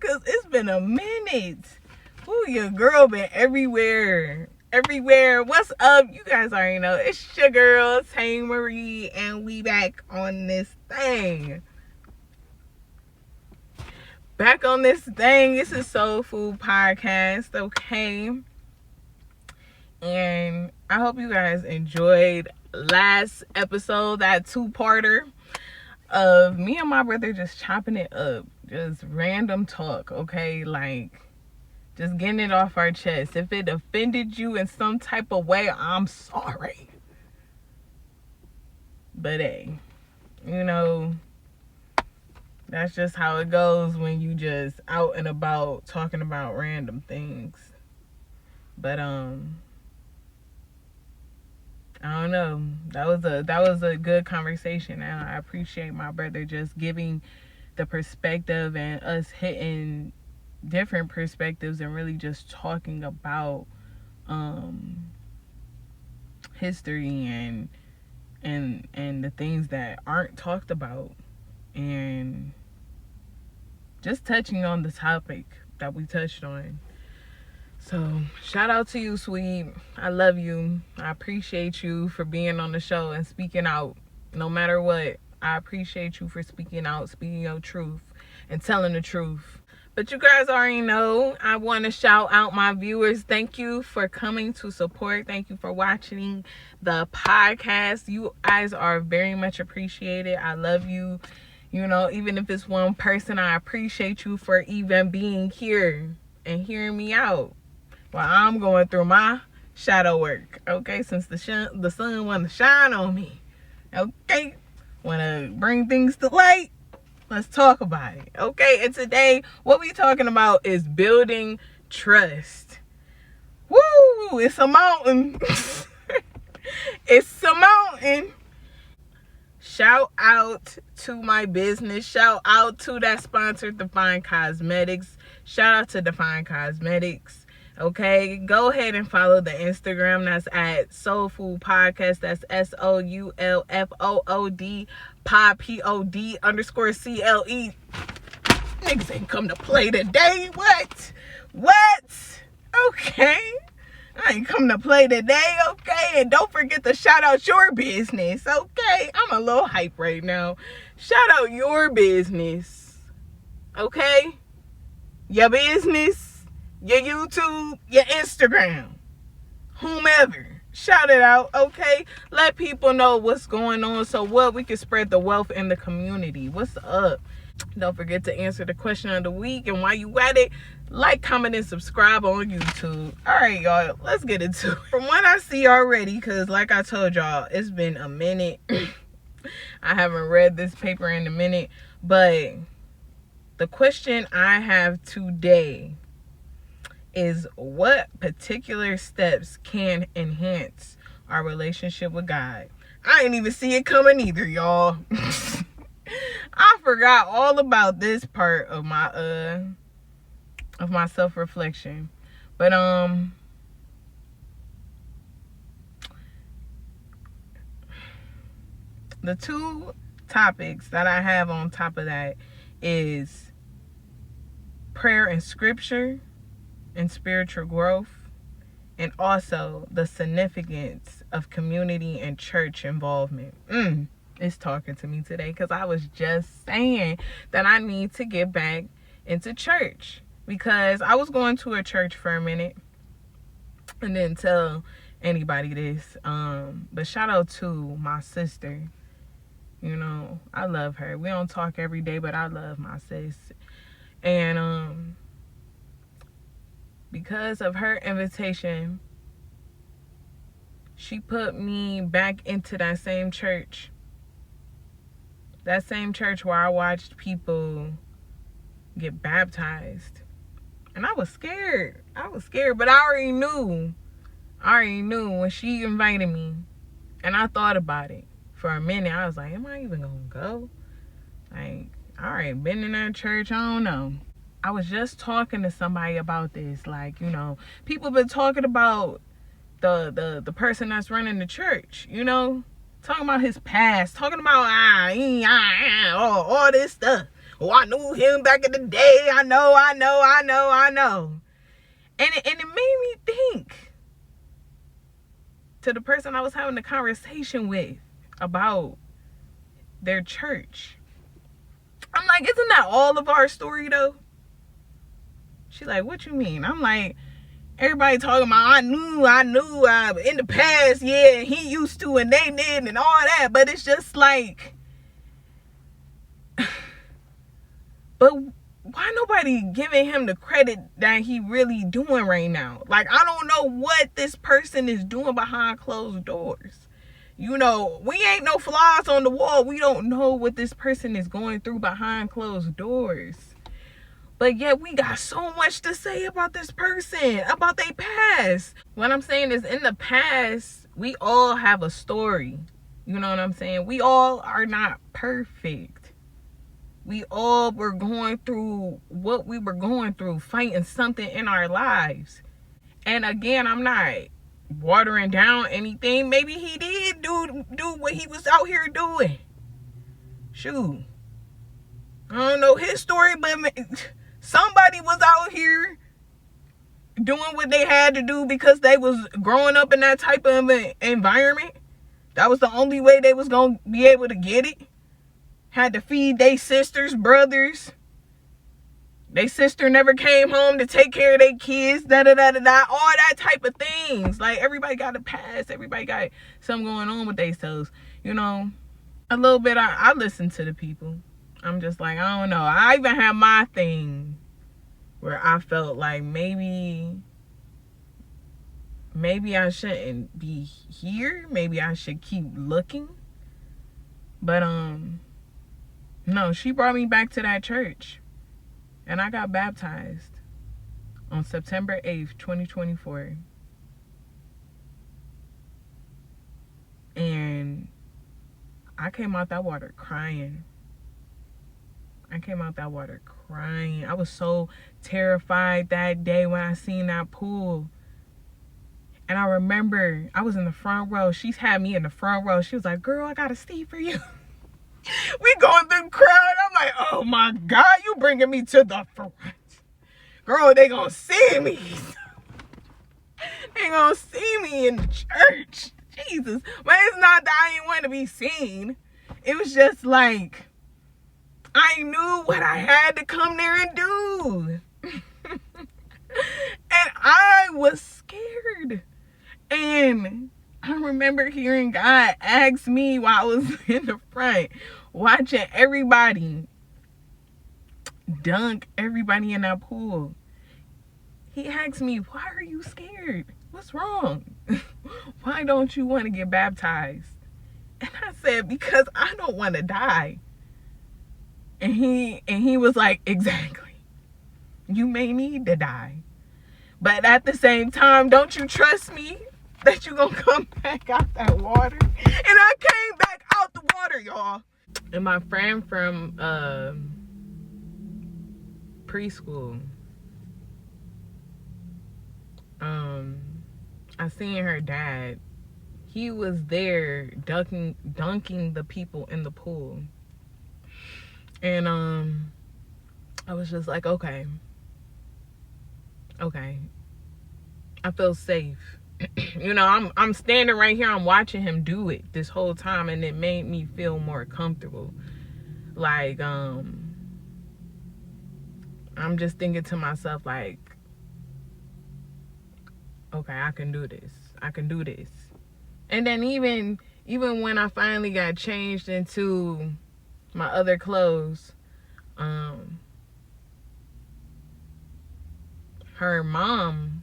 because it's been a minute. Ooh, your girl been everywhere. What's up? You guys already know. It's your girl, Tay Marie, and we back on this thing. This is Soul Food Podcast, okay? And I hope you guys enjoyed last episode, that two-parter of me and my brother just chopping it up. Just random talk, okay? Like, just getting it off our chest. If it offended you in some type of way, I'm sorry. But hey, you know, that's just how it goes when you just out and about talking about random things. But I don't know. That was a good conversation. And I appreciate my brother just giving the perspective and us hitting different perspectives and really just talking about history and the things that aren't talked about, and just touching on the topic that we touched on. So shout out to you, sweet. I love you. I appreciate you for being on the show and speaking out no matter what. I appreciate you for speaking out, speaking your truth and telling the truth. But you guys already know, I want to shout out my viewers. Thank you for coming to support. Thank you for watching the podcast. You guys are very much appreciated. I love you. You know, even if it's one person, I appreciate you for even being here and hearing me out while I'm going through my shadow work. Okay, since the sun want to shine on me. Okay, want to bring things to light. Let's talk about it, okay? And today, what we talking about is building trust. Woo! It's a mountain. It's a mountain. Shout out to my business. Shout out to that sponsor, Define Cosmetics. Shout out to Define Cosmetics. Okay, go ahead and follow the Instagram. That's at Soul Food Podcast. That's SOULFOOD pod POD _CLE. Niggas ain't come to play today. What? Okay, I ain't come to play today. Okay, and don't forget to shout out your business. Okay, I'm a little hype right now. Shout out your business. Okay, your business. Your YouTube, your Instagram, whomever. Shout it out, okay? Let people know what's going on so what we can spread the wealth in the community. What's up? Don't forget to answer the question of the week. And while you at it, like, comment, and subscribe on YouTube. All right, y'all, let's get into it. From what I see already, because like I told y'all, it's been a minute. I haven't read this paper in a minute. But the question I have today is, what particular steps can enhance our relationship with God? I ain't even see it coming either, y'all. I forgot all about this part of my self-reflection. But the two topics that I have on top of that is prayer and scripture and spiritual growth, and also the significance of community and church involvement. It's talking to me today, because I was just saying that I need to get back into church, because I was going to a church for a minute and didn't tell anybody this, but shout out to my sister. You know, I love her. We don't talk every day, but I love my sis. And because of her invitation, she put me back into that same church. That same church where I watched people get baptized. And I was scared. But I already knew when she invited me. And I thought about it for a minute. I was like, am I even going to go? Like, all right, been in that church, I don't know. I was just talking to somebody about this. Like, you know, people been talking about the person that's running the church, you know, talking about his past, talking about all this stuff. Oh, I knew him back in the day. I know. And it made me think to the person I was having the conversation with about their church. I'm like, isn't that all of our story though? She's like, what you mean? I'm like, everybody talking about I knew in the past, yeah, he used to and they did and all that, but it's just like, but why nobody giving him the credit that he really doing right now? Like, I don't know what this person is doing behind closed doors. You know, we ain't no flies on the wall. We don't know what this person is going through behind closed doors. But yet we got so much to say about this person, about their past. What I'm saying is, in the past, we all have a story. You know what I'm saying? We all are not perfect. We all were going through what we were going through, fighting something in our lives. And again, I'm not watering down anything. Maybe he did do what he was out here doing. Shoot. I don't know his story, but somebody was out here doing what they had to do because they was growing up in that type of environment. That was the only way they was going to be able to get it. Had to feed their sisters, brothers. Their sister never came home to take care of their kids, all that type of things. Like, everybody got a past. Everybody got something going on with themselves. You know, a little bit, I listen to the people. I'm just like, I don't know. I even had my thing where I felt like maybe I shouldn't be here. Maybe I should keep looking. But, no, she brought me back to that church. And I got baptized on September 8th, 2024. And I came out that water crying. I was so terrified that day when I seen that pool. And I remember I was in the front row. She's had me in the front row. She was like, girl, I got a seat for you. We going through the crowd. I'm like, oh my God, you bringing me to the front. Girl, they gonna see me. They gonna see me in the church. Jesus. But it's not that I didn't want to be seen. It was just like, I knew what I had to come there and do. And I was scared. And I remember hearing God ask me while I was in the front, watching everybody dunk everybody in that pool. He asked me, why are you scared? What's wrong? Why don't you want to get baptized? And I said, because I don't want to die. And he was like, exactly. You may need to die. But at the same time, don't you trust me that you gonna come back out that water? And I came back out the water, y'all. And my friend from preschool, I seen her dad. He was there dunking the people in the pool. And I was just like, okay. I feel safe. You know, I'm standing right here, I'm watching him do it this whole time, and it made me feel more comfortable. Like, I'm just thinking to myself, like, okay, I can do this. And then even when I finally got changed into my other clothes, her mom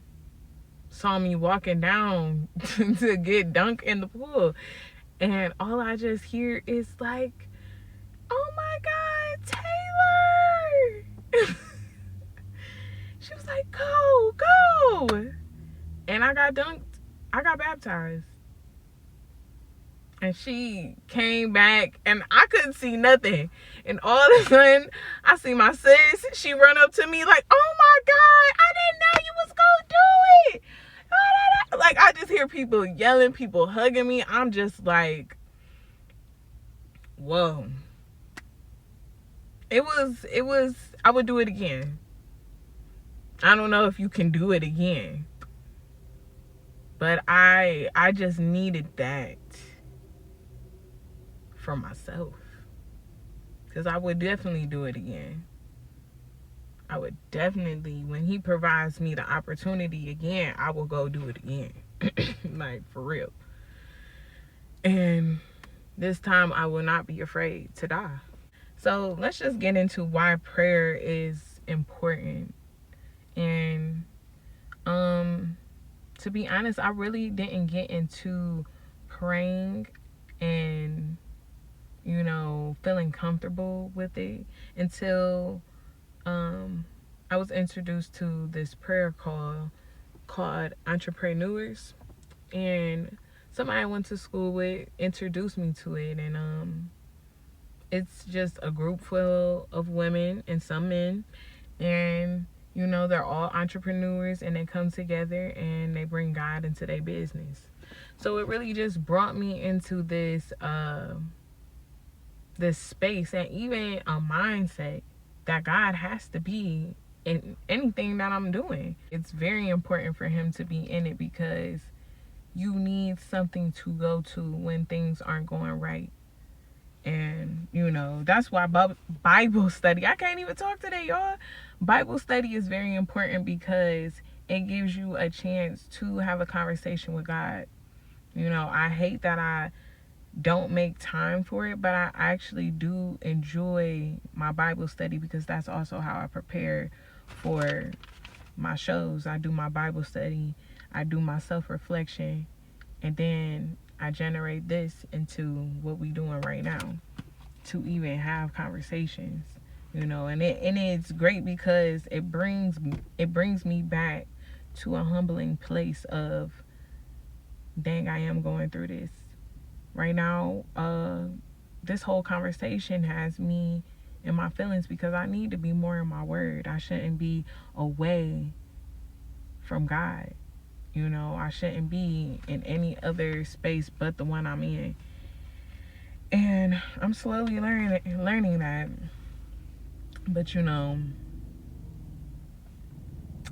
saw me walking down to get dunked in the pool, and all I just hear is like, oh my God, Taylor. She was like, go. And I got dunked. I got baptized. And she came back, and I couldn't see nothing. And all of a sudden, I see my sis. She run up to me like, oh my God, I didn't know you was gonna do it. Like, I just hear people yelling, people hugging me. I'm just like, whoa. I would do it again. I don't know if you can do it again, but I just needed that for myself, because I would definitely do it again. I would definitely, when he provides me the opportunity again, I will go do it again. Like, for real. And this time I will not be afraid to die. So let's just get into why prayer is important. And to be honest, I really didn't get into praying and, you know, feeling comfortable with it until I was introduced to this prayer call called Entrepreneurs, and somebody I went to school with introduced me to it. And it's just a group full of women and some men, and you know, they're all entrepreneurs, and they come together and they bring God into their business. So it really just brought me into this this space, and even a mindset that God has to be in anything that I'm doing. It's very important for him to be in it, because you need something to go to when things aren't going right. And you know, that's why Bible study, I can't even talk today, y'all. Bible study is very important because it gives you a chance to have a conversation with God. You know, I hate that I don't make time for it, but I actually do enjoy my Bible study, because that's also how I prepare for my shows. I do my Bible study, I do my self-reflection, and then I generate this into what we doing right now, to even have conversations, you know. And it's great because it brings me back to a humbling place of, dang, I am going through this right now. This whole conversation has me in my feelings, because I need to be more in my word. I shouldn't be away from God. You know, I shouldn't be in any other space but the one I'm in. And I'm slowly learning that. But you know,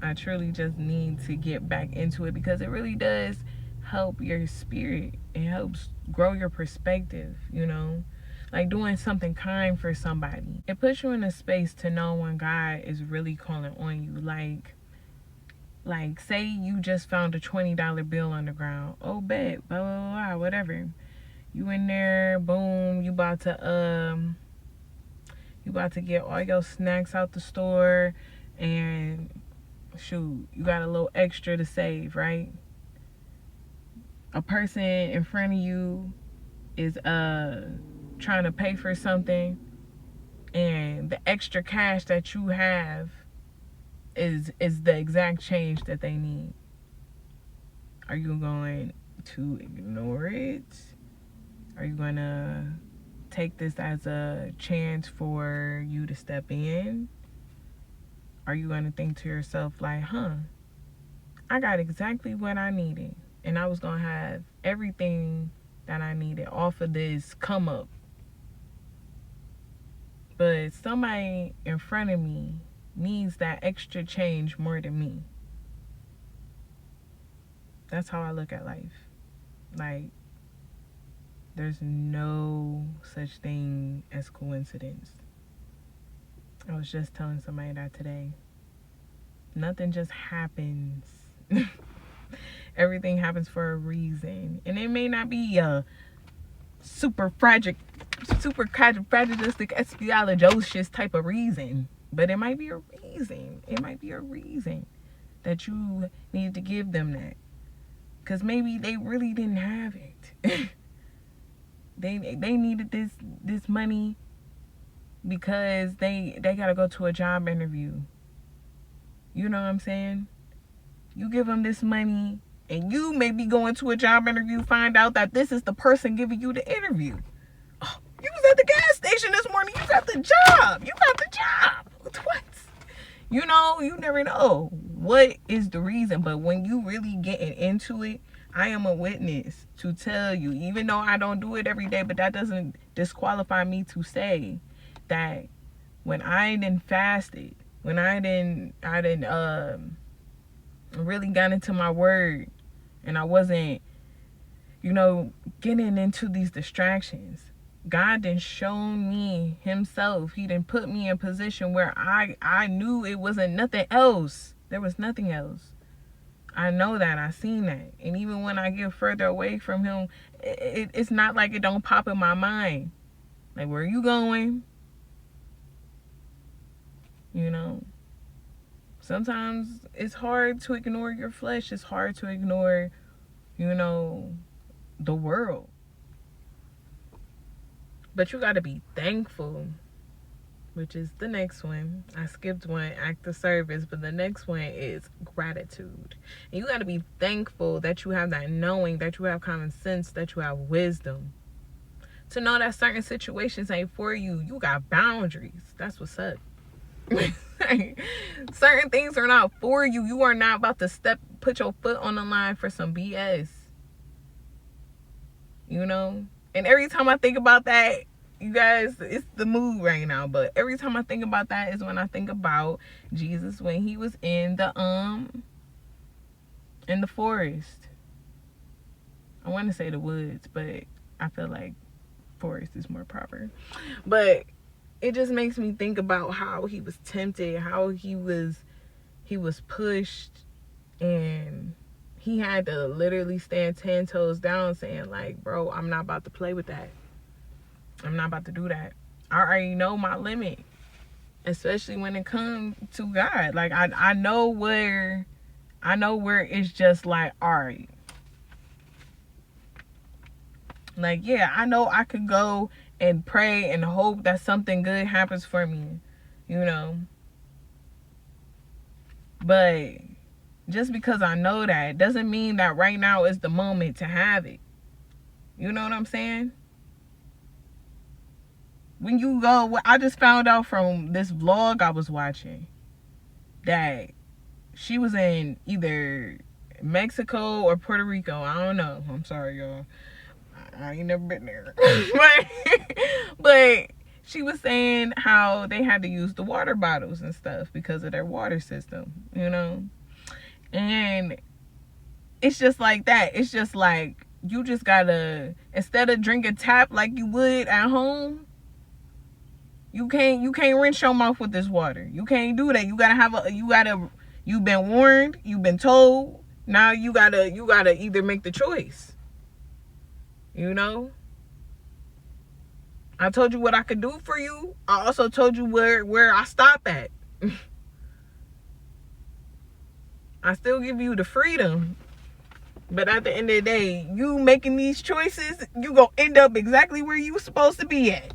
I truly just need to get back into it, because it really does help your spirit. It helps grow your perspective, you know. Like doing something kind for somebody. It puts you in a space to know when God is really calling on you. Like say you just found a $20 bill on the ground. Oh, bet, blah, blah, blah, whatever. You in there, boom, you about to get all your snacks out the store, and shoot, you got a little extra to save, right? A person in front of you is trying to pay for something, and the extra cash that you have is the exact change that they need. Are you going to ignore it? Are you going to take this as a chance for you to step in? Are you going to think to yourself like, I got exactly what I needed, and I was going to have everything that I needed off of this come up, but somebody in front of me needs that extra change more than me. That's how I look at life. Like, there's no such thing as coincidence. I was just telling somebody that today. Nothing just happens. Everything happens for a reason. And it may not be a supercalifragilisticexpialidocious type of reason, but it might be a reason. It might be a reason that you need to give them that. Because maybe they really didn't have it. They needed this money because they got to go to a job interview. You know what I'm saying? You give them this money, and you may be going to a job interview, find out that this is the person giving you the interview. Oh, you was at the gas station this morning. You got the job. What? You know, you never know what is the reason. But when you really getting into it, I am a witness to tell you, even though I don't do it every day, but that doesn't disqualify me to say that when I didn't fasted, when I didn't really got into my word, and I wasn't, getting into these distractions. God didn't show me himself. He didn't put me in a position where I knew it wasn't nothing else. There was nothing else. I know that. I seen that. And even when I get further away from him, it's not like it don't pop in my mind. Like, where are you going? Sometimes it's hard to ignore your flesh. It's hard to ignore, the world. But you got to be thankful, which is the next one. I skipped one, act of service, but the next one is gratitude. And you got to be thankful that you have that knowing, that you have common sense, that you have wisdom. To know that certain situations ain't for you. You got boundaries. That's what's up. Certain things are not for you. You are not about to put your foot on the line for some BS. And every time I think about that, you guys, it's the mood right now, but every time I think about that is when I think about Jesus when he was in the forest. I want to say the woods, but I feel like forest is more proper. But it just makes me think about how he was tempted, how he was pushed, and he had to literally stand 10 toes down saying, like, bro, I'm not about to play with that. I'm not about to do that. I already know my limit, especially when it comes to God. Like, I know where it's just like, all right. Like, yeah, I know I could go and pray and hope that something good happens for me, But just because I know that doesn't mean that right now is the moment to have it. You know what I'm saying? When you go, I just found out from this vlog I was watching that she was in either Mexico or Puerto Rico. I don't know. I'm sorry, y'all. I ain't never been there. but she was saying how they had to use the water bottles and stuff because of their water system, And it's just like that. It's just like, you just gotta, instead of drinking tap like you would at home, you can't rinse your mouth with this water. You can't do that. You've been warned, you've been told. Now you gotta either make the choice. I told you what I could do for you. I also told you where I stop at. I still give you the freedom. But at the end of the day, you making these choices, you gonna end up exactly where you supposed to be at.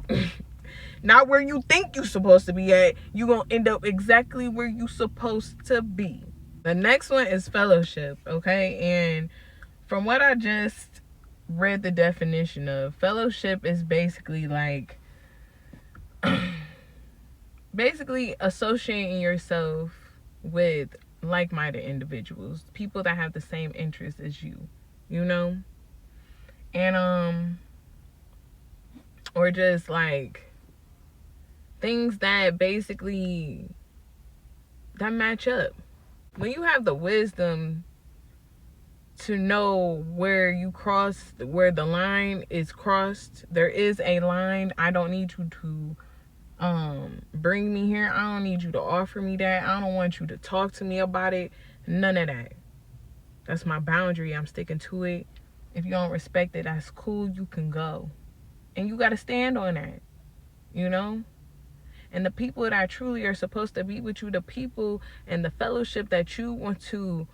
Not where you think you supposed to be at. You gonna end up exactly where you supposed to be. The next one is fellowship, okay? And from what I just read the definition of, fellowship is basically like associating yourself with like-minded individuals, people that have the same interests as you, and or just like things that basically that match up. When you have the wisdom to know where the line is crossed, there is a line. I don't need you to bring me here. I don't need you to offer me that. I don't want you to talk to me about it. None of that. That's my boundary. I'm sticking to it. If you don't respect it, that's cool. You can go. And you got to stand on that, And the people that truly are supposed to be with you, the people and the fellowship that you want to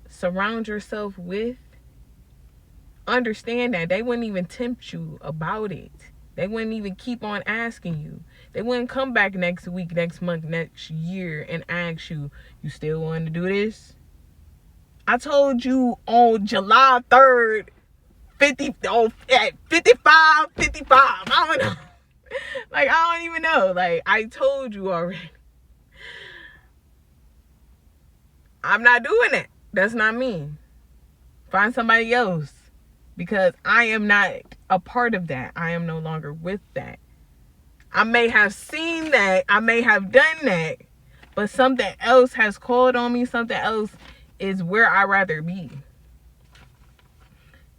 surround yourself with, understand that they wouldn't even tempt you about it. They wouldn't even keep on asking you. They wouldn't come back next week, next month, next year and ask you, you still want to do this? I told you on July 3rd, at 55. I don't know. Like, I don't even know. Like, I told you already. I'm not doing it. That's not me. Find somebody else. Because I am not a part of that. I am no longer with that. I may have seen that, I may have done that, but something else has called on me. Something else is where I'd rather be.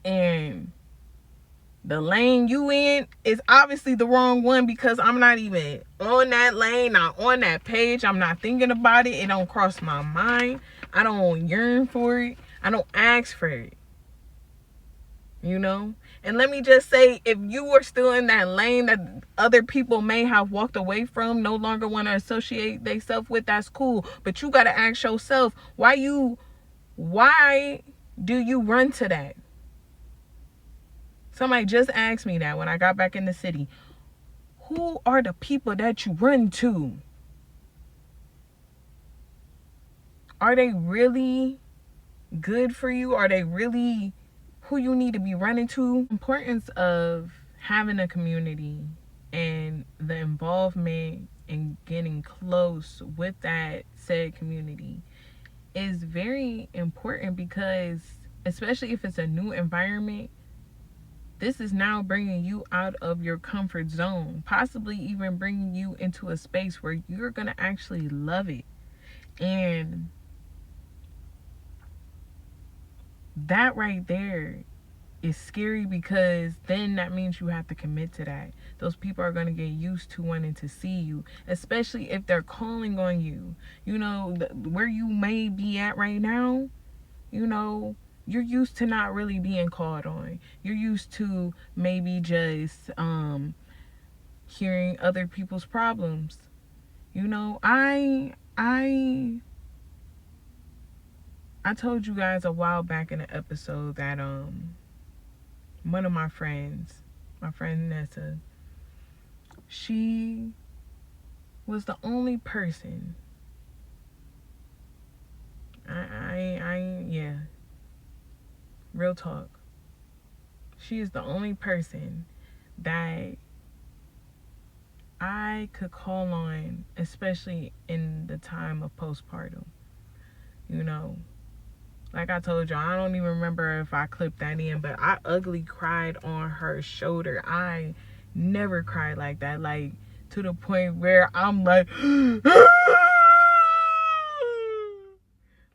And the lane you in is obviously the wrong one, because I'm not even on that lane, not on that page. I'm not thinking about it. It don't cross my mind. I don't yearn for it. I don't ask for it. You know? And let me just say, if you were still in that lane that other people may have walked away from, no longer want to associate themselves with, that's cool. But you got to ask yourself, why do you run to that? Somebody just asked me that when I got back in the city. Who are the people that you run to? Are they really good for you? Are they really who you need to be running to? Importance of having a community and the involvement and getting close with that said community is very important, because especially if it's a new environment, this is now bringing you out of your comfort zone, possibly even bringing you into a space where you're going to actually love it. And that right there is scary, because then that means you have to commit to that. Those people are going to get used to wanting to see you, especially if they're calling on you. You know, where you may be at right now, you know, you're used to not really being called on. You're used to maybe just hearing other people's problems. You know, I told you guys a while back in an episode that one of my friend Nessa, she was the only person. Yeah. Real talk. She is the only person that I could call on, especially in the time of postpartum. You know, like I told y'all, I don't even remember if I clipped that in, but I ugly cried on her shoulder. I never cried like that, like to the point where I'm like,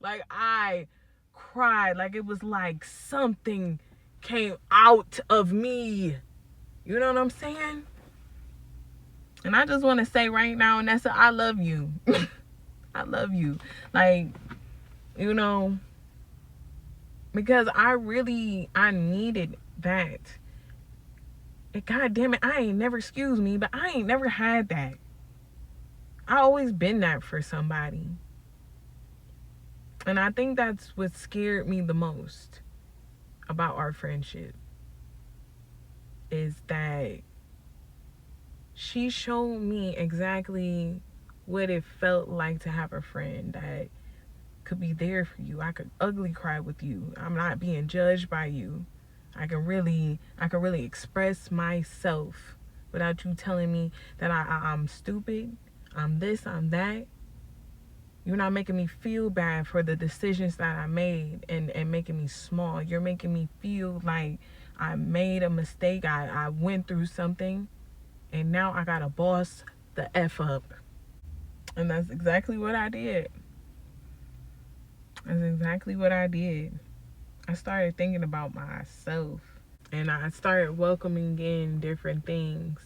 like I cried, like it was like something came out of me. You know what I'm saying? And I just want to say right now, Nessa, I love you. I love you. Like, you know, because I needed that. And God damn it, I ain't never had that. I always been that for somebody. And I think that's what scared me the most about our friendship, is that she showed me exactly what it felt like to have a friend that could be there for you. I could ugly cry with you. I'm not being judged by you. I can really express myself without you telling me that I'm stupid, I'm this, I'm that. You're not making me feel bad for the decisions that I made and making me small. You're making me feel like I made a mistake. I went through something, and now I gotta boss the F up. And that's exactly what I did. I started thinking about myself, and I started welcoming in different things,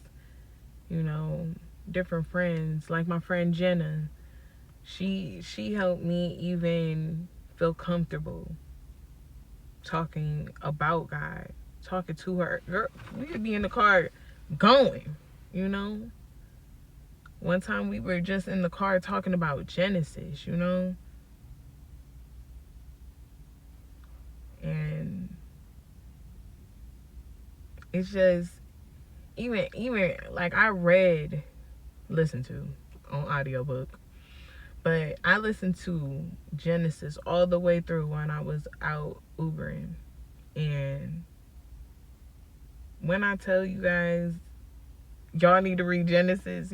you know, different friends, like my friend Jenna. She helped me even feel comfortable talking about God, talking to her. Girl, we could be in the car going, you know. One time we were just in the car talking about Genesis, you know. And it's just, even like I listened to on audiobook, but I listened to Genesis all the way through when I was out Ubering. And when I tell you guys, y'all need to read Genesis,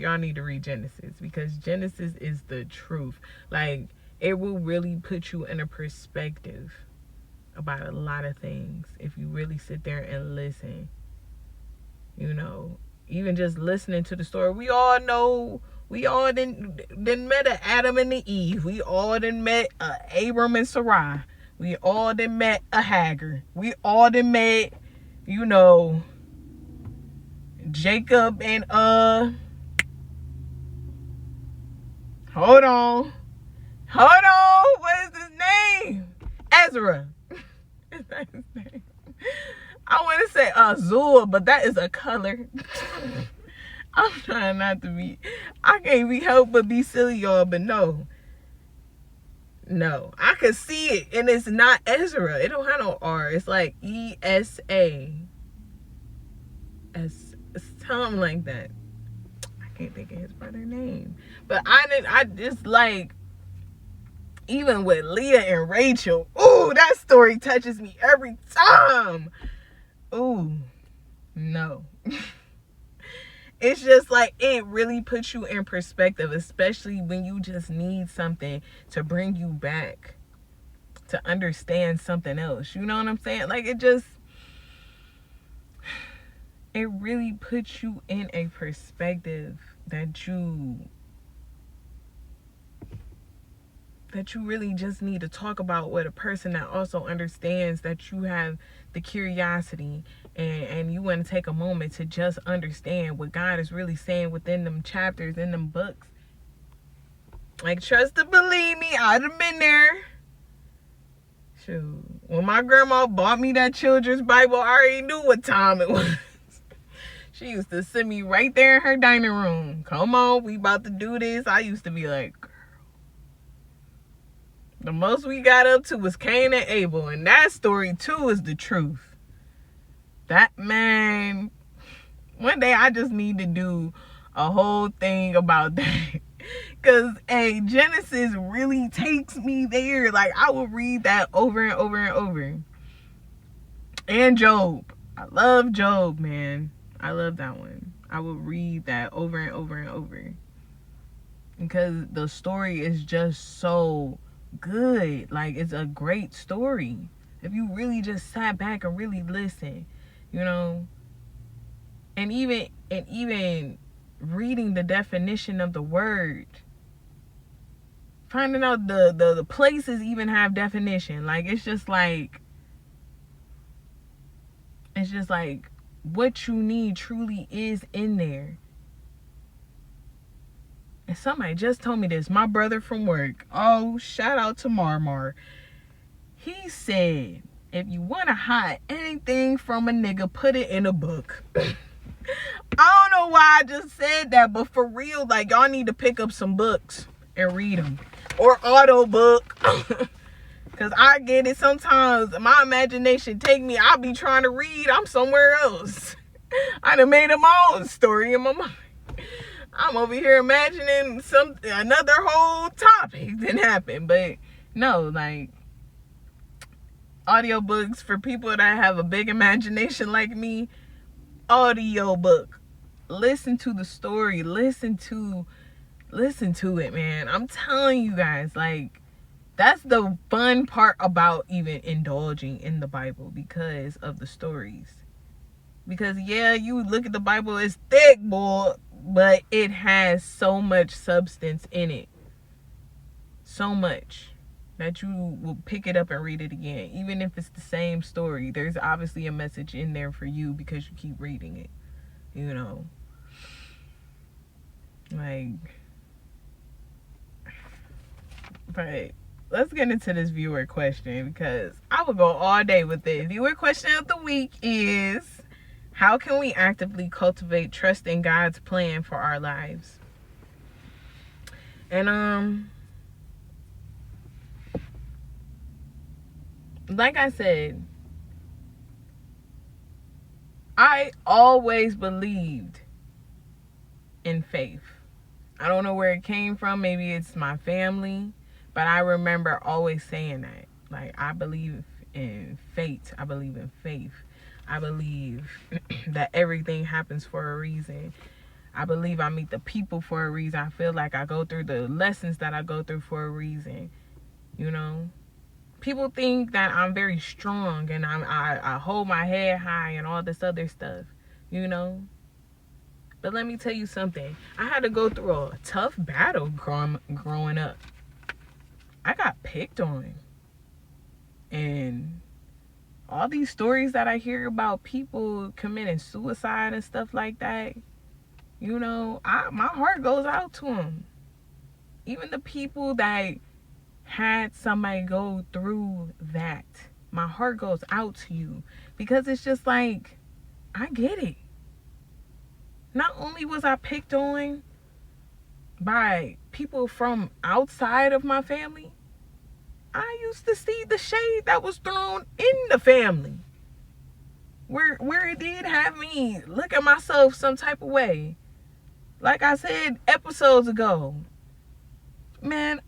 because Genesis is the truth. Like, it will really put you in a perspective about a lot of things if you really sit there and listen, you know. even just listening to the story. We all know, we all done met a Adam and the Eve. We all done met a Abram and Sarai. We all done met a Hagar. We all done met, Jacob and hold on, what is his name? Ezra. Is that his name? I want to say Azul, but that is a color. I'm trying not to be, I can't be helped but be silly, y'all, but no, I could see it, and it's not Ezra. It don't have no R. It's like ESA. Something like that. I can't think of his brother's name. But I just like, even with Leah and Rachel, ooh, that story touches me every time. Ooh, no. It's just like, it really puts you in perspective, especially when you just need something to bring you back to understand something else. You know what I'm saying? Like, it really puts you in a perspective that you really just need to talk about with a person that also understands that you have the curiosity, and you want to take a moment to just understand what God is really saying within them chapters, in them books. Like, trust and believe me, I'd have been there. Shoot. When my grandma bought me that children's Bible, I already knew what time it was. She used to send me right there in her dining room. Come on, we about to do this. I used to be like, girl. The most we got up to was Cain and Abel. And that story, too, is the truth. That, man, one day I just need to do a whole thing about that. Because, hey, Genesis really takes me there. Like, I will read that over and over and over. And Job. I love Job, man. I love that one. I will read that over and over and over. Because the story is just so good. Like, it's a great story. If you really just sat back and really listen, And even reading the definition of the word. Finding out the places even have definition. Like, it's just like what you need truly is in there. And somebody just told me this. My brother from work. Oh, shout out to Marmar. He said, if you want to hide anything from a nigga, put it in a book. I don't know why I just said that, but for real, like, y'all need to pick up some books and read them. Or auto book. Because I get it sometimes. My imagination take me. I'll be trying to read. I'm somewhere else. I done made my own story in my mind. I'm over here imagining another whole topic that happened. But no, like, audiobooks for people that have a big imagination like me. Audiobook. Listen to the story. Listen to it, man. I'm telling you guys, like, that's the fun part about even indulging in the Bible, because of the stories. Because, yeah, you look at the Bible, it's thick, boy, but it has so much substance in it. So much that you will pick it up and read it again. Even if it's the same story, there's obviously a message in there for you because you keep reading it. Like, but let's get into this viewer question, because I would go all day with it. Viewer question of the week is, how can we actively cultivate trust in God's plan for our lives? And like I said, I always believed in faith. I don't know where it came from. Maybe it's my family. But I remember always saying that. Like, I believe in fate. I believe in faith. I believe that everything happens for a reason. I believe I meet the people for a reason. I feel like I go through the lessons that I go through for a reason. People think that I'm very strong and I hold my head high and all this other stuff. But let me tell you something. I had to go through a tough battle growing up. I got picked on. And all these stories that I hear about people committing suicide and stuff like that, you know, my heart goes out to them. Even the people that had somebody go through that, my heart goes out to you, because it's just like, I get it. Not only was I picked on by people from outside of my family, I used to see the shade that was thrown in the family, where it did have me look at myself some type of way. Like I said episodes ago, man,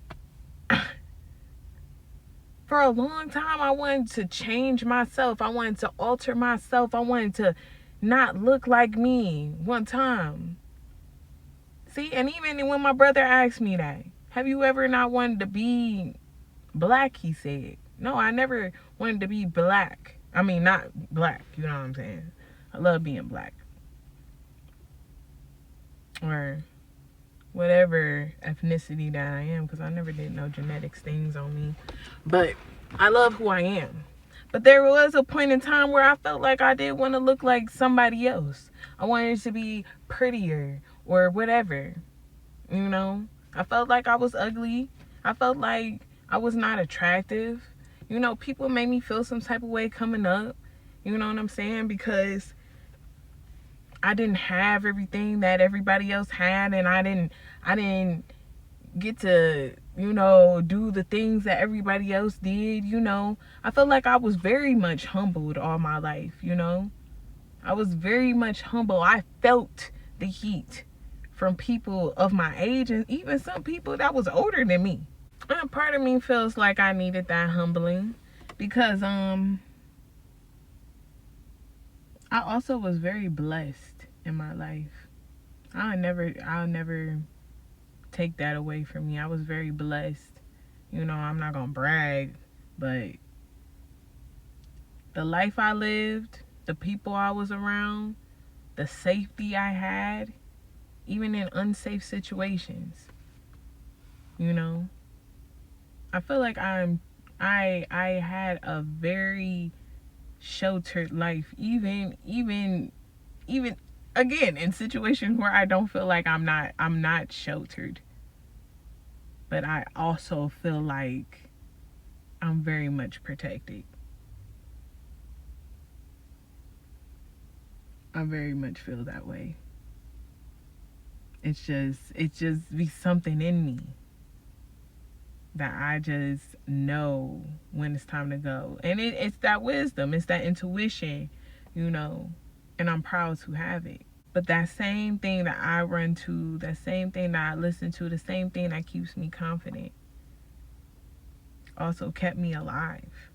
for a long time I wanted to change myself. I wanted to alter myself. I wanted to not look like me one time. See, and even when my brother asked me that, have you ever not wanted to be black, he said. No, I never wanted to be black. I mean, not black, you know what I'm saying? I love being black. Or whatever ethnicity that I am, because I never did no genetics things on me. But I love who I am. But there was a point in time where I felt like I did want to look like somebody else. I wanted to be prettier or whatever. You know? I felt like I was ugly. I felt like I was not attractive. You know, people made me feel some type of way coming up. You know what I'm saying? Because I didn't have everything that everybody else had, and I didn't get to, you know, do the things that everybody else did, you know. I felt like I was very much humbled all my life, you know. I was very much humble. I felt the heat from people of my age, and even some people that was older than me. And part of me feels like I needed that humbling, because I also was very blessed in my life. I'll never take that away from me. I was very blessed. You know, I'm not gonna brag, but the life I lived, the people I was around, the safety I had, even in unsafe situations, you know, I feel like I had a very sheltered life, even again in situations where I don't feel like I'm not sheltered. But I also feel like I'm very much protected. I very much feel that way. It's just be something in me that I just know when it's time to go. And it's that wisdom, it's that intuition, you know, and I'm proud to have it. But that same thing that I run to, that same thing that I listen to, the same thing that keeps me confident, also kept me alive.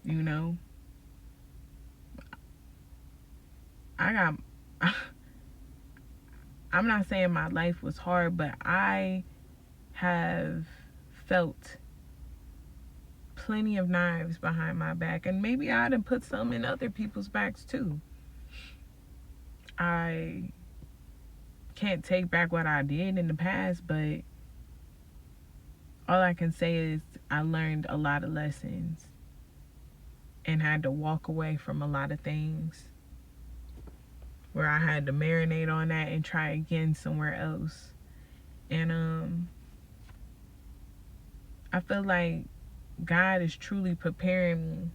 You know? I'm not saying my life was hard, but I have felt plenty of knives behind my back, and maybe I'd have put some in other people's backs too. I can't take back what I did in the past, but all I can say is I learned a lot of lessons and had to walk away from a lot of things where I had to marinate on that and try again somewhere else. And I feel like God is truly preparing me.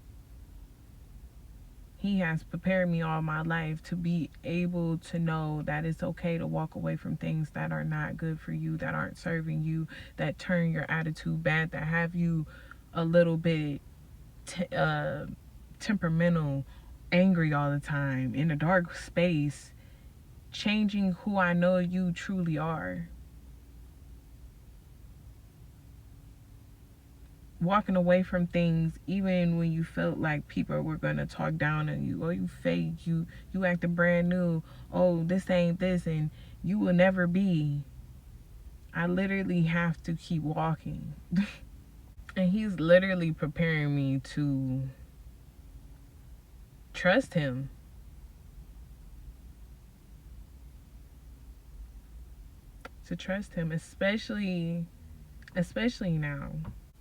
He has prepared me all my life to be able to know that it's okay to walk away from things that are not good for you, that aren't serving you, that turn your attitude bad, that have you a little bit temperamental, angry all the time, in a dark space, changing who I know you truly are. Walking away from things even when you felt like people were gonna talk down on you, or you fake, you acting brand new, oh this ain't this, and you will never be. I literally have to keep walking. And he's literally preparing me to trust him. to trust him, especially now.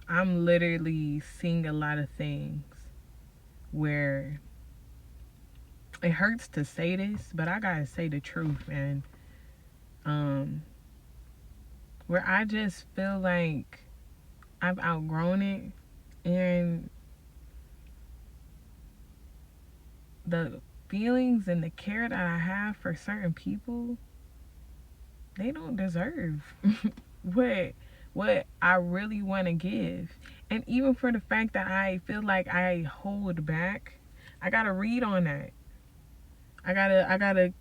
I'm literally seeing a lot of things where it hurts to say this, but I gotta say the truth, man. Where I just feel like I've outgrown it, and the feelings and the care that I have for certain people, they don't deserve what I really want to give. And even for the fact that I feel like I hold back, I gotta read on that. I gotta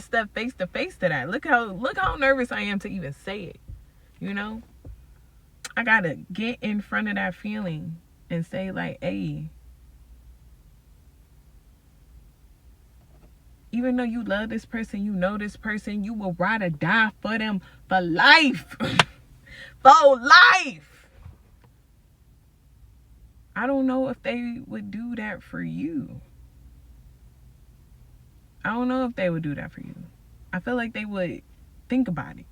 step face to face to that. Look how nervous I am to even say it. You know, I gotta get in front of that feeling and say like, hey, even though you love this person, you know this person, you will ride or die for them for life. For life. I don't know if they would do that for you. I don't know if they would do that for you. I feel like they would think about it.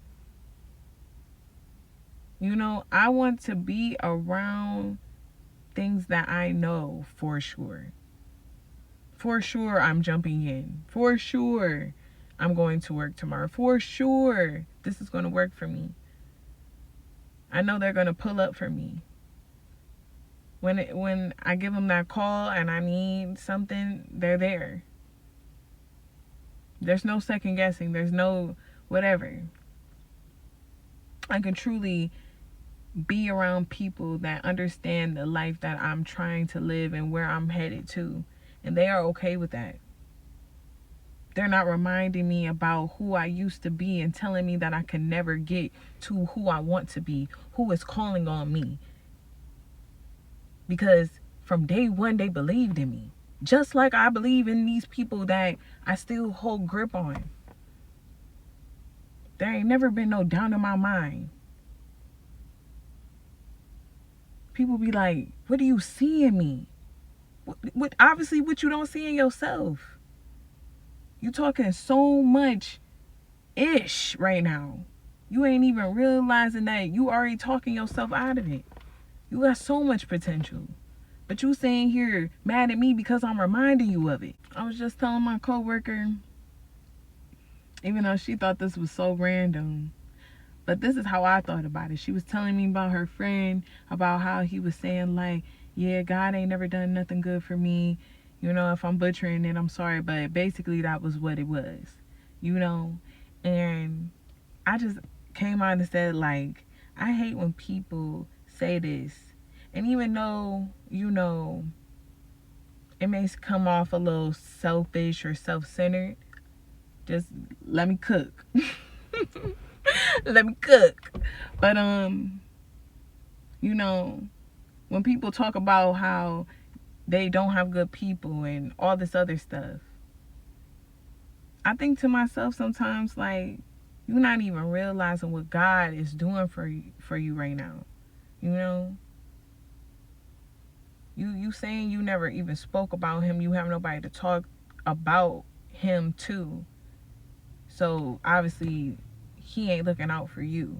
You know, I want to be around things that I know for sure. For sure, I'm jumping in. For sure, I'm going to work tomorrow. For sure, this is going to work for me. I know they're going to pull up for me. When I give them that call and I need something, they're there. There's no second guessing. There's no whatever. I can truly be around people that understand the life that I'm trying to live and where I'm headed to. And they are okay with that. They're not reminding me about who I used to be and telling me that I can never get to who I want to be, who is calling on me. Because from day one, they believed in me. Just like I believe in these people that I still hold grip on. There ain't never been no doubt in my mind. People be like, what do you see in me? What obviously what you don't see in yourself. You talking so much ish right now. You ain't even realizing that you already talking yourself out of it. You got so much potential. But you sitting here mad at me because I'm reminding you of it. I was just telling my coworker, even though she thought this was so random, but this is how I thought about it. She was telling me about her friend, about how he was saying like, yeah, God ain't never done nothing good for me. You know, if I'm butchering it, I'm sorry. But basically that was what it was, you know. And I just came out and said like, I hate when people say this. And even though, you know, it may come off a little selfish or self-centered, just let me cook. Let me cook. But, you know, when people talk about how they don't have good people and all this other stuff, I think to myself sometimes, like, you're not even realizing what God is doing for you right now. You know? You saying you never even spoke about him. You have nobody to talk about him to. So, obviously, he ain't looking out for you.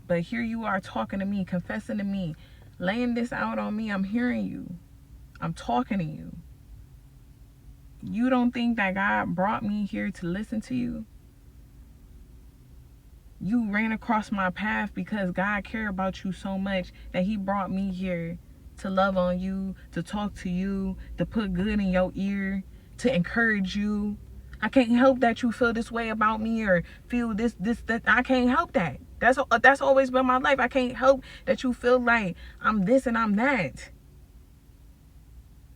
But here you are talking to me, confessing to me, laying this out on me. I'm hearing you. I'm talking to you. You don't think that God brought me here to listen to you? You ran across my path because God cared about you so much that he brought me here to love on you, to talk to you, to put good in your ear, to encourage you. I can't help that you feel this way about me or feel this, that. I can't help that. That's always been my life. I can't help that you feel like I'm this and I'm that.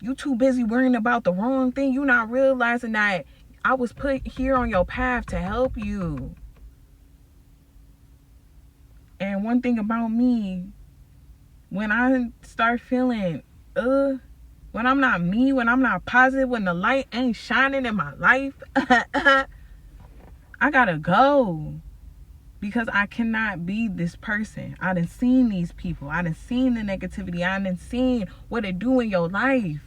You too busy worrying about the wrong thing. You not realizing that I was put here on your path to help you. And one thing about me, when I start feeling, when I'm not me, when I'm not positive, when the light ain't shining in my life, I gotta go. Because I cannot be this person. I done seen these people. I done seen the negativity. I done seen what it do in your life.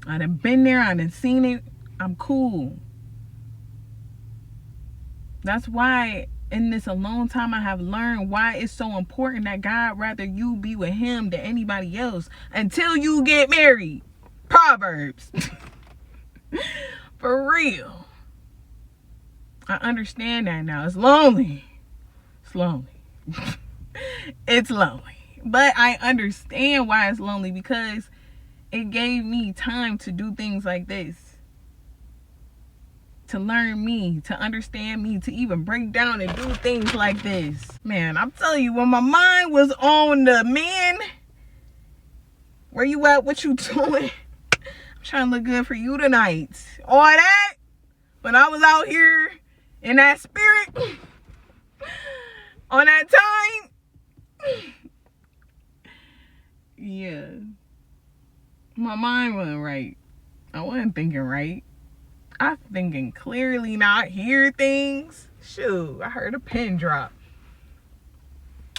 I done been there. I done seen it. I'm cool. That's why in this alone time I have learned why it's so important that God rather you be with him than anybody else until you get married. Proverbs. For real. I understand that now. It's lonely. It's lonely. It's lonely. But I understand why it's lonely, because it gave me time to do things like this. To learn me, to understand me, to even break down and do things like this. Man, I'm telling you, when my mind was on the man, where you at, what you doing? I'm trying to look good for you tonight. All that, when I was out here in that spirit, on that time, yeah, my mind wasn't right. I wasn't thinking right. I'm thinking clearly, not hear things. Shoot, I heard a pin drop.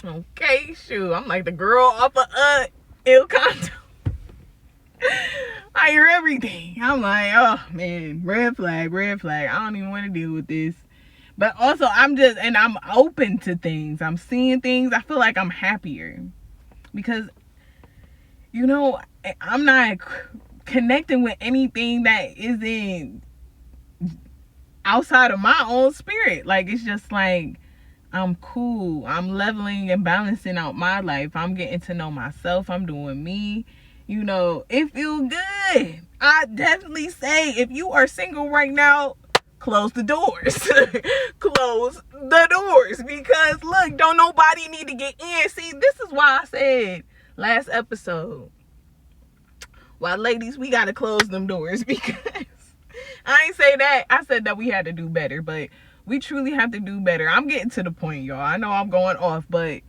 Okay, shoot, I'm like the girl off of Il Canto. I hear everything. I'm like, oh man, red flag, red flag. I don't even want to deal with this. But also, I'm open to things. I'm seeing things. I feel like I'm happier because, you know, I'm not connecting with anything that isn't outside of my own spirit. Like, it's just like, I'm cool. I'm leveling and balancing out my life. I'm getting to know myself. I'm doing me. You know, it feels good. I definitely say, if you are single right now, close the doors. Close the doors. Because look, don't nobody need to get in. See, this is why I said last episode, why ladies, we gotta close them doors. Because I ain't say that. I said that we had to do better, but we truly have to do better. I'm getting to the point, y'all. I know I'm going off, but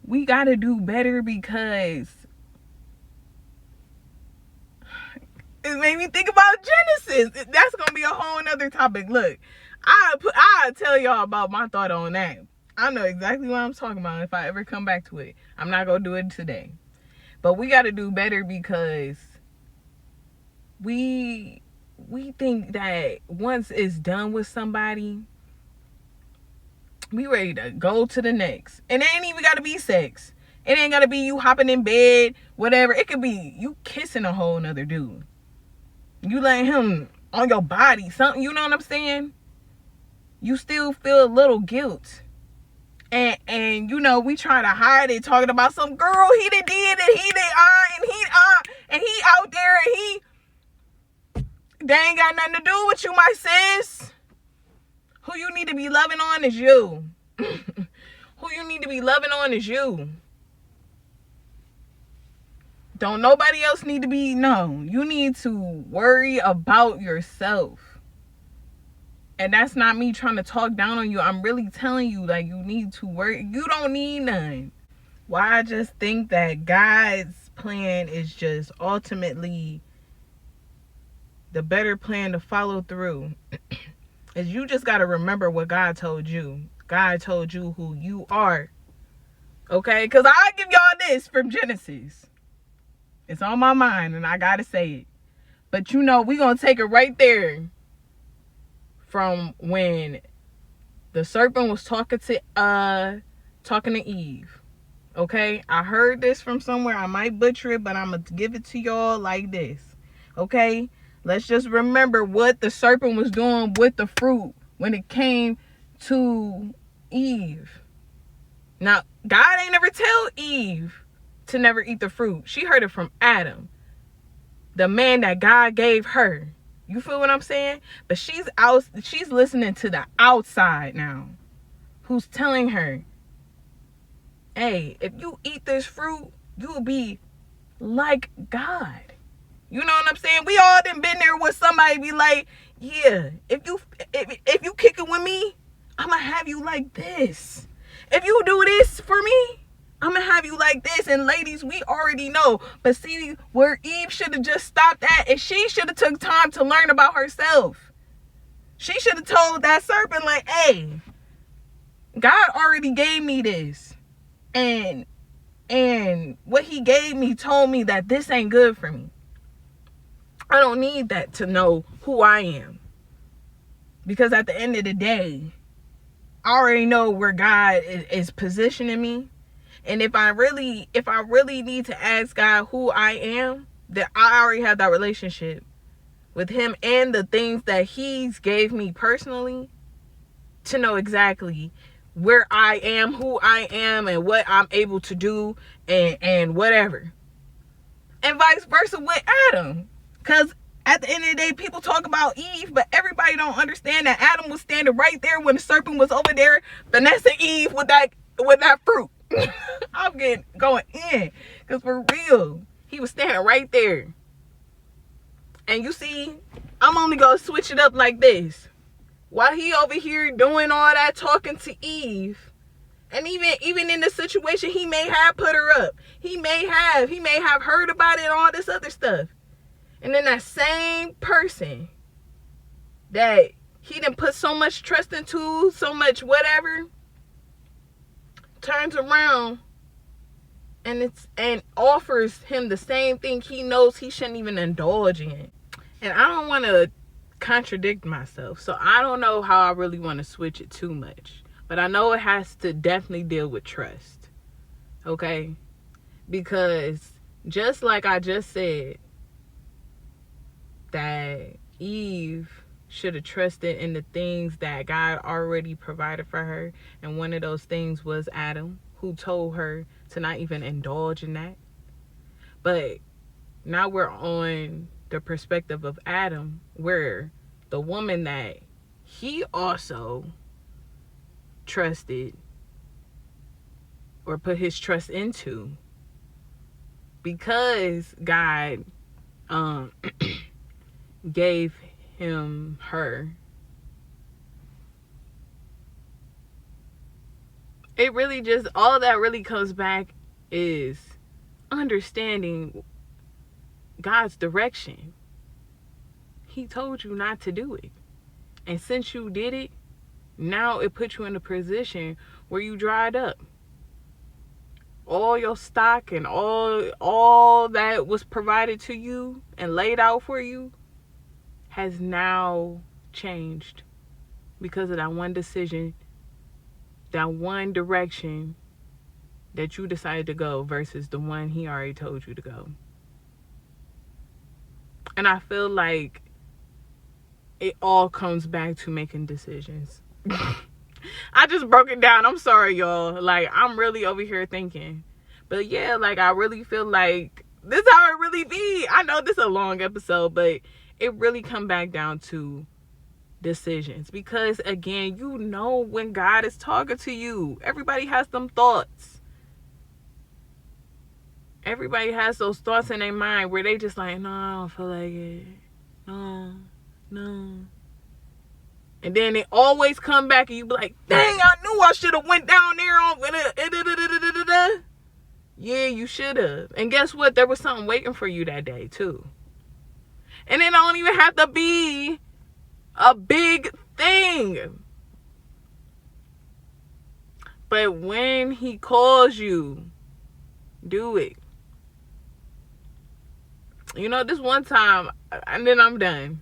we gotta do better, because it made me think about Genesis. That's gonna be a whole nother topic. Look, I'll tell y'all about my thought on that. I know exactly what I'm talking about if I ever come back to it. I'm not gonna do it today. But we gotta do better, because we think that once it's done with somebody, we ready to go to the next. And it ain't even gotta be sex. It ain't gotta be you hopping in bed, whatever. It could be you kissing a whole nother dude. You letting him on your body, something, you know what I'm saying? You still feel a little guilt. And you know, we try to hide it, talking about some girl, he done did it, he did and he out there, and they ain't got nothing to do with you, my sis. Who you need to be loving on is you. Who you need to be loving on is you. Don't nobody else need to be, no. You need to worry about yourself. And that's not me trying to talk down on you. I'm really telling you, like, you need to worry. You don't need none. Well, I just think that God's plan is just ultimately the better plan to follow through. Is you just got to remember what God told you. God told you who you are. Okay? Because I give y'all this from Genesis. It's on my mind and I got to say it. But you know, we're going to take it right there from when the serpent was talking to Eve. Okay? I heard this from somewhere. I might butcher it, but I'm going to give it to y'all like this. Okay? Let's just remember what the serpent was doing with the fruit when it came to Eve. Now, God ain't never tell Eve to never eat the fruit. She heard it from Adam, the man that God gave her. You feel what I'm saying? But she's listening to the outside now, who's telling her, hey, if you eat this fruit, you'll be like God. You know what I'm saying? We all done been there with somebody be like, yeah, if you kick it with me, I'ma have you like this. If you do this for me, I'm gonna have you like this. And ladies, we already know. But see, where Eve should have just stopped at, and she should have took time to learn about herself. She should have told that serpent, like, hey, God already gave me this. And what he gave me told me that this ain't good for me. I don't need that to know who I am. Because at the end of the day, I already know where God is positioning me. And if I really need to ask God who I am, then I already have that relationship with him and the things that he's gave me personally to know exactly where I am, who I am, and what I'm able to do, and whatever. And vice versa with Adam. Because at the end of the day, people talk about Eve, but everybody don't understand that Adam was standing right there when the serpent was over there finessing Eve with that fruit. I'm going in. Because for real, he was standing right there. And you see, I'm only going to switch it up like this. While he over here doing all that talking to Eve, and even in the situation, he may have put her up. He may have heard about it and all this other stuff. And then that same person that he didn't put so much trust into, so much whatever, turns around and offers him the same thing he knows he shouldn't even indulge in. And I don't want to contradict myself, so I don't know how I really want to switch it too much. But I know it has to definitely deal with trust. Okay? Because just like I just said, that Eve should have trusted in the things that God already provided for her. And one of those things was Adam, who told her to not even indulge in that. But now we're on the perspective of Adam, where the woman that he also trusted or put his trust into, because God gave him her, it really just, all that really comes back is understanding God's direction. He told you not to do it, and since you did it, now it puts you in a position where you dried up. All your stock and all that was provided to you and laid out for you has now changed because of that one decision, that one direction that you decided to go versus the one he already told you to go. And I feel like it all comes back to making decisions. I just broke it down. I'm sorry, y'all. Like, I'm really over here thinking. But yeah, like, I really feel like this is how it really be. I know this is a long episode, but it really come back down to decisions. Because, again, you know when God is talking to you. Everybody has them thoughts. Everybody has those thoughts in their mind where they just like, no, I don't feel like it. No. And then they always come back and you be like, dang, I knew I should have went down there on. Yeah, you should have. And guess what? There was something waiting for you that day too. And it don't even have to be a big thing. But when he calls you, do it. You know, this one time, and then I'm done.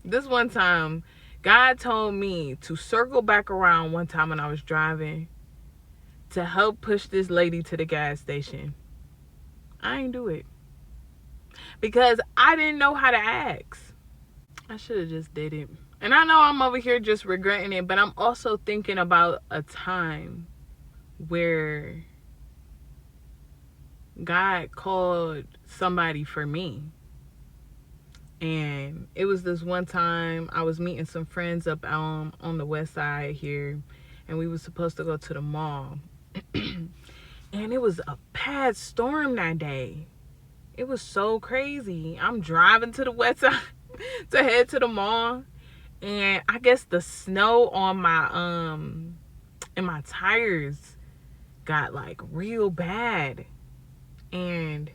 This one time, God told me to circle back around one time when I was driving to help push this lady to the gas station. I ain't do it because I didn't know how to ask. I should have just did it. And I know I'm over here just regretting it, but I'm also thinking about a time where God called somebody for me. And it was this one time I was meeting some friends up on the west side here, and we were supposed to go to the mall. And it was a bad storm that day. It was so crazy. I'm driving to the west side to head to the mall, and I guess the snow on my in my tires got like real bad, and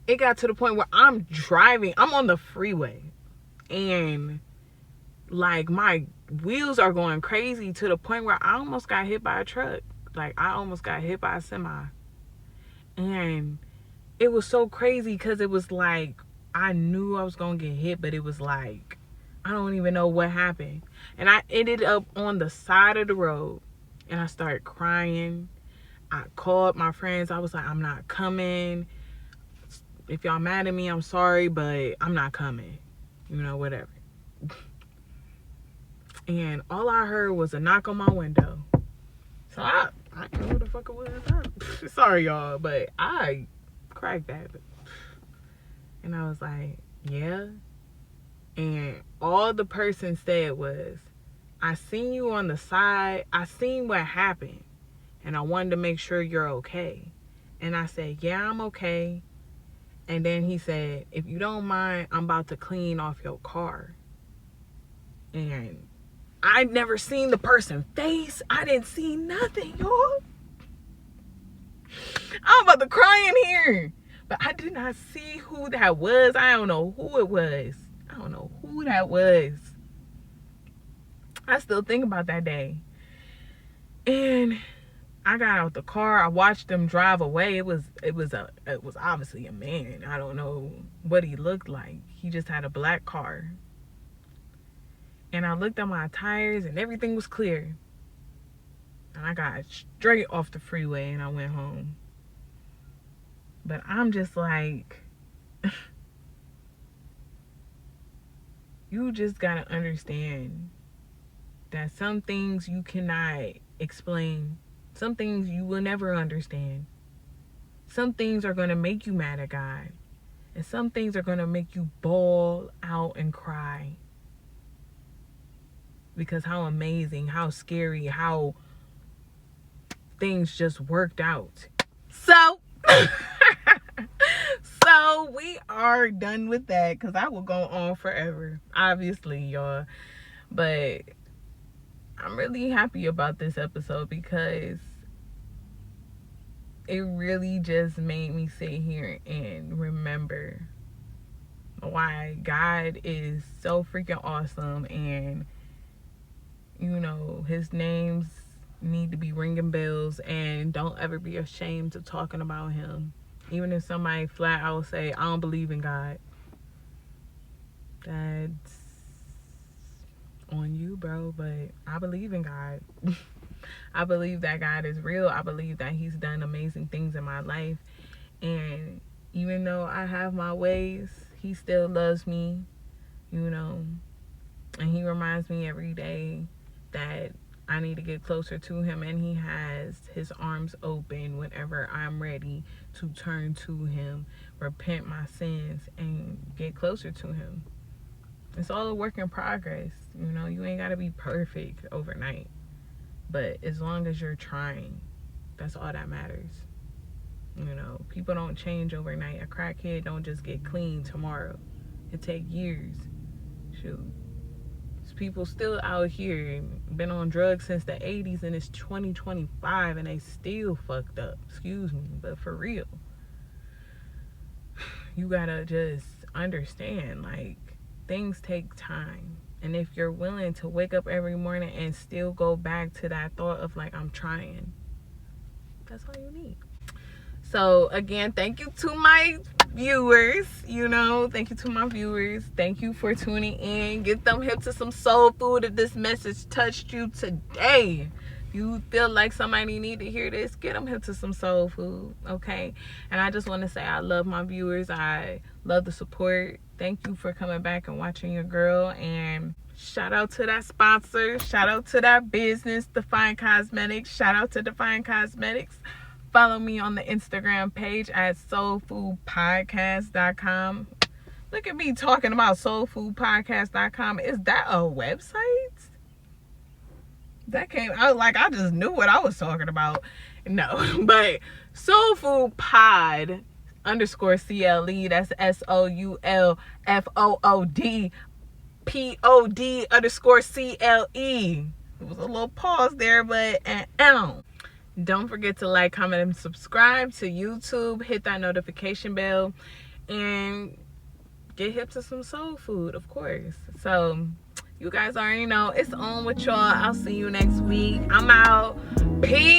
it got to the point where I'm driving, I'm on the freeway, and like my wheels are going crazy to the point where I almost got hit by a truck. Like, I almost got hit by a semi. And it was so crazy because it was like I knew I was gonna get hit, but it was like, I don't even know what happened. And I ended up on the side of the road, and I started crying. I called my friends. I was like, I'm not coming. If y'all mad at me, I'm sorry, but I'm not coming. You know, whatever. And all I heard was a knock on my window. So I didn't know who the fuck it was. Sorry, y'all, but I cracked that. And I was like, yeah. And all the person said was, I seen you on the side. I seen what happened. And I wanted to make sure you're okay. And I said, yeah, I'm okay. And then he said, if you don't mind, I'm about to clean off your car. And I'd never seen the person's face. I didn't see nothing, y'all. I'm about to cry in here. But I did not see who that was. I don't know who it was. I don't know who that was. I still think about that day. And I got out the car. I watched them drive away. It was obviously a man. I don't know what he looked like. He just had a black car. And I looked at my tires and everything was clear. And I got straight off the freeway and I went home. But I'm just like, you just gotta understand that some things you cannot explain. Some things you will never understand. Some things are going to make you mad at God. And some things are going to make you bawl out and cry. Because how amazing, how scary, how things just worked out. So, so we are done with that. Because I will go on forever. Obviously, y'all. But I'm really happy about this episode because it really just made me sit here and remember why God is so freaking awesome, and you know, his names need to be ringing bells, and don't ever be ashamed of talking about him. Even if somebody flat out say, I don't believe in God, that's on you, bro. But I believe in God. I believe that God is real. I believe that he's done amazing things in my life. And even though I have my ways, he still loves me, you know. And he reminds me every day that I need to get closer to him. And he has his arms open whenever I'm ready to turn to him, repent my sins, and get closer to him. It's all a work in progress. You know, you ain't got to be perfect overnight. But as long as you're trying, that's all that matters. You know, people don't change overnight. A crackhead don't just get clean tomorrow. It takes years. Shoot. There's people still out here, been on drugs since the 80s, and it's 2025, and they still fucked up. Excuse me, but for real. You gotta just understand, like, things take time. And if you're willing to wake up every morning and still go back to that thought of like, I'm trying, that's all you need. So again, thank you to my viewers, you know, thank you to my viewers. Thank you for tuning in. Get them hip to some soul food if this message touched you today. If you feel like somebody need to hear this, get them hip to some soul food, okay? And I just want to say I love my viewers. I love the support. Thank you for coming back and watching your girl. And shout out to that sponsor. Shout out to that business, Define Cosmetics. Shout out to Define Cosmetics. Follow me on the Instagram page at soulfoodpodcast.com. Look at me talking about soulfoodpodcast.com. Is that a website? That came out like I just knew what I was talking about. No, but soulfoodpod _CLE, that's SOULFOODPOD _CLE. It was a little pause there, but don't forget to like, comment, and subscribe to YouTube. Hit that notification bell and get hip to some soul food, of course. So you guys already know it's on with y'all. I'll see you next week. I'm out. Peace.